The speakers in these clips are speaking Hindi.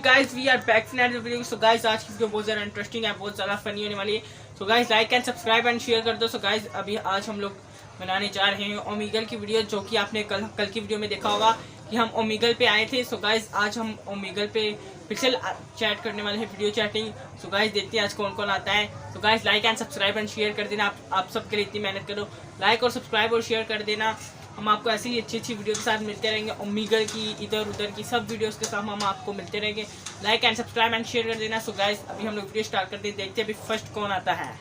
guys, we are back in another video. So guys, आज की वीडियो बहुत ज़्यादा इंटरेस्टिंग है, बहुत ज़्यादा फनी होने वाली है. So guys, like and subscribe and share कर दो. So guys, अभी आज हम लोग बनाने जा रहे हैं ओमेगल की वीडियो, जो कि आपने कल की वीडियो में देखा होगा कि हम ओमेगल पे आए थे. So guys, आज हम ओमेगल पे पिक्सल चैट करने वाले हैं, वीडियो चैटिंग. So guys, देखते हैं आज कौन कौन आता है. So guys, like and subscribe and share कर देना. आप सबके लिए इतनी मेहनत करो, लाइक और सब्सक्राइब और शेयर कर देना. हम आपको ऐसी ही अच्छी वीडियो के साथ मिलते रहेंगे. ओमेगल की, इधर उधर की सब वीडियोस के साथ हम आपको मिलते रहेंगे. Like and subscribe and share कर देना. सो गाइस, अभी हम लोग वीडियो स्टार्ट करते हैं, देखते हैं अभी फर्स्ट कौन आता है.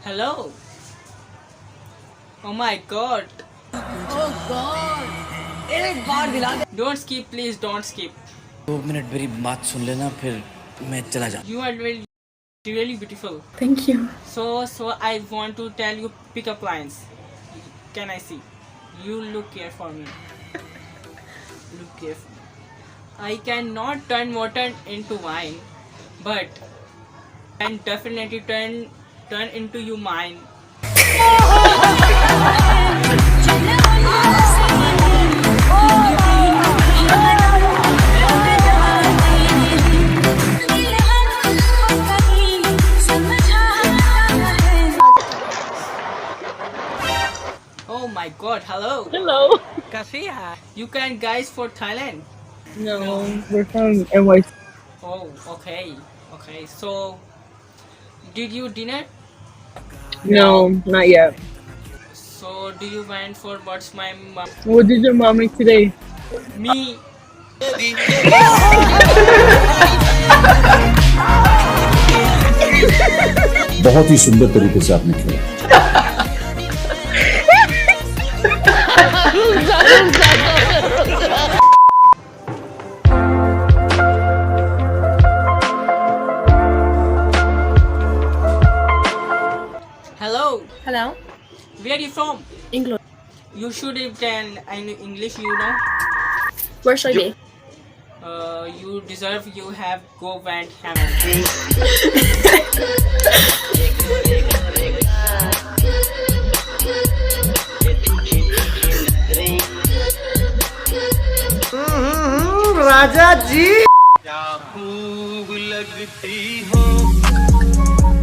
हेलो. Oh my god. एक बार दिला दे. Don't skip please, don't skip. 2 minute मेरी बात सुन लेना, फिर मैं चला जाऊँ. You are really beautiful. Thank you. So I want to tell you pick-up lines. Can I see? You look here for me. Look here for me. I cannot turn water into wine, but can definitely turn into you mine. Oh my god, hello. Hello. Kafiya. You can guys for Thailand? No, we're from NYC. Oh, okay. Okay. So, did you dinner? No, not yet. So, do you went for what's my mom? What did your mom make today? Me. बहुत ही सुंदर तरीके से आपने खेला. Hello. Hello. Where are you from? England. You should have done in English, you know. Where should I be? You deserve. You have go and hammer. राजा जी.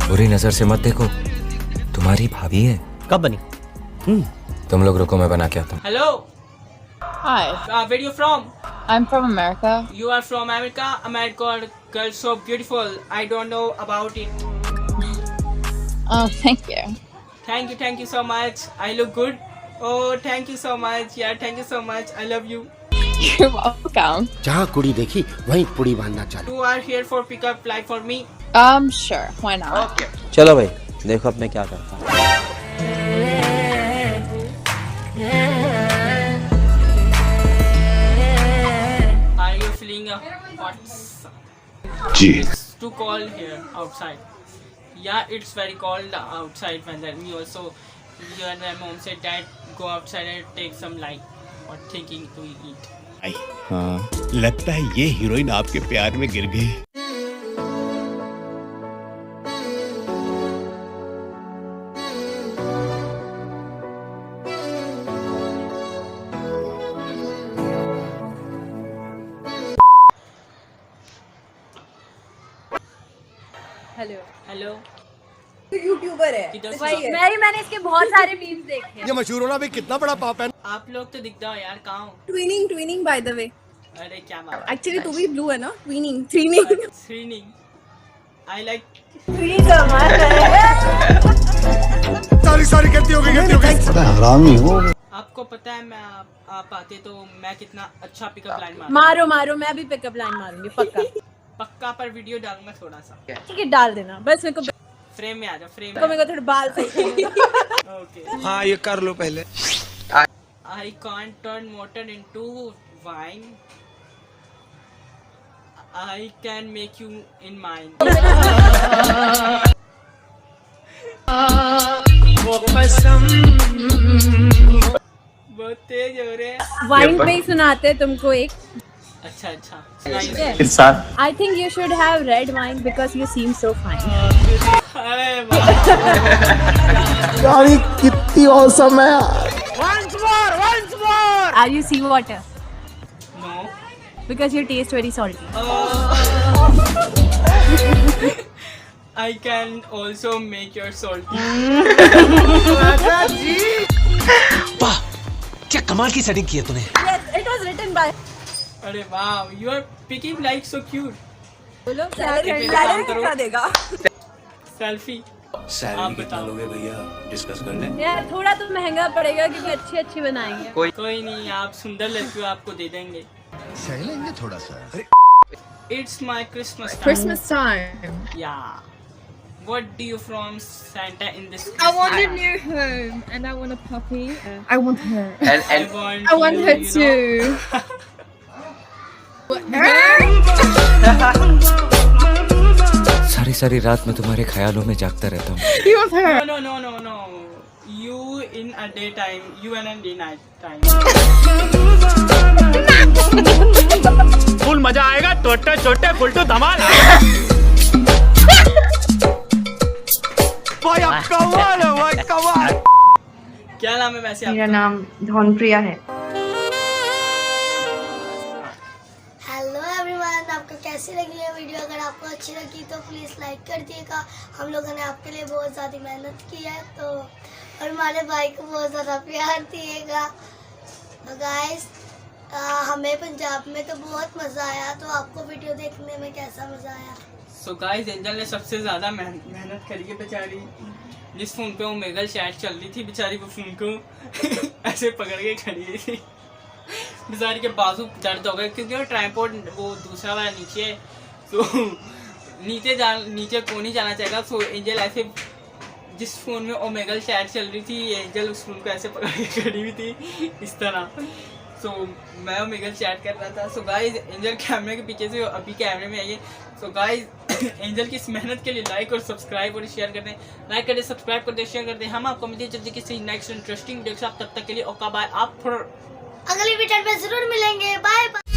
बुरी नजर से मत देखो, तुम्हारी भाभी है. कब बनी? तुम लोग रुको, मैं बना के आता हूँ. Hello. Hi, Where you from? I'm from America. You are from America. America girl so beautiful. I don't know about it. Oh, thank you. Thank you so much. I look good. Oh, thank you so much. Yeah, thank you so much. I love you. You're welcome. जहाँ कुड़ी देखी वहीं पुड़ी बांधना चालू. You are here for pickup line for me. Sure. Why not? Okay. चलो भाई, देखो अब मैं क्या करता हूँ. Are you feeling a hot? Ji. To call here outside. Yeah, it's very cold outside weather. Me also. Your mom said that go outside and take some light or thinking to eat. हाँ, लगता है ये हीरोइन आपके प्यार में गिर गई. हेलो. यूट्यूबर है. किधर से? मैंने इसके बहुत सारे मीम्स देखे. ये मशहूर होना भी कितना बड़ा पाप है. आप लोग तो दिखता हो यार, कहाँ हो? Twinning by the way. अरे क्या बात. एक्चुअली तू भी ब्लू है ना. ट्विनिंग. Screening. I like. सारी गलती हो गई. हरामी हो. आपको पता है मैं आप आते तो मैं कितना अच्छा पिकअप लाइन मार. मारो. मैं भी पिकअप लाइन मारूंगी पक्का पर वीडियो डालूंगा थोड़ा सा. ठीक है, डाल देना. बस मेरे को फ्रेम में आ जाओ. फ्रेम मेरे को थोड़े बाल सही. ओके. हाँ, ये कर लो पहले. I can't turn water into wine. I can make you in mine. बहुत तेज हो रहे हैं. वाइन पे ही सुनाते तुमको एक. अच्छा. I think you should have red wine because you seem so fine. अरे वाह यार कितनी औसम है यार। once more Are you sea water? no Because you taste very salty. I can also make your salty वाह क्या कमाल की सेटिंग की है तूने Yes, it was written by. अरे वाह you are picking like so cute बोलो काम करो। देगा सेल्फी सैलरी कितना लोगे भैया डिस्कस कर लें यार थोड़ा तो महंगा पड़ेगा क्योंकि अच्छी बनाएंगे. कोई नहीं आप सुंदर लड़की हो आपको दे देंगे सह लेंगे थोड़ा सा। it's my Christmas time Christmas time. yeah what do you from Santa in this I want a Christmas? new home and I want a puppy. I want her. I want I want you, her you know. too. सारी रात मैं तुम्हारे ख्यालों में जागता रहता हूँ You want her? No. You in a daytime, you and in night time. Full मजा आएगा छोटे छोटे फुलटू धमाल। कमाल है भाई कमाल। क्या नाम है वैसे मेरा आपका? नाम धनप्रिया है। हेलो एवरीवन, आपको कैसी लगी ये वीडियो? अगर आपको अच्छी लगी तो प्लीज़ लाइक कर दिएगा। हम लोगों ने आपके लिए बहुत ज़्यादा मेहनत की है तो और हमारे भाई को बहुत ज़्यादा प्यार दिएगा। तो गाइस हमें पंजाब में तो बहुत मज़ा आया, तो आपको वीडियो देखने में कैसा मज़ा आया? So guys, एंजल ने सबसे ज़्यादा मेहनत करी है बेचारी। जिस फ़ोन पे ओमेगल चैट चल रही थी बेचारी वो फ़ोन को ऐसे पकड़ के खड़ी हुई थी। बेचारी के बाजू दर्द हो गए क्योंकि वो ट्राइपॉड वो दूसरा वाला नीचे है तो नीचे को नहीं जाना चाहेगा। सो एंजल ऐसे जिस फ़ोन में ओमेगल चैट चल रही थी एंजल उस फ़ोन को ऐसे पकड़ के खड़ी हुई थी इस तरह। सो मैं ओमेगल चैट कर रहा था। सो गाइस एंजल कैमरे के पीछे से अभी कैमरे में आइए। सो गाइस एंजल की इस मेहनत के लिए लाइक और सब्सक्राइब और शेयर कर दें। लाइक कर दें, सब्सक्राइब कर दें, शेयर कर दें। हम आपको मिलते हैं जल्दी किसी नेक्स्ट इंटरेस्टिंग वीडियो के साथ। तब तक के लिए ओका बाय। आप अगली वीडियो में ज़रूर मिलेंगे। Bye bye.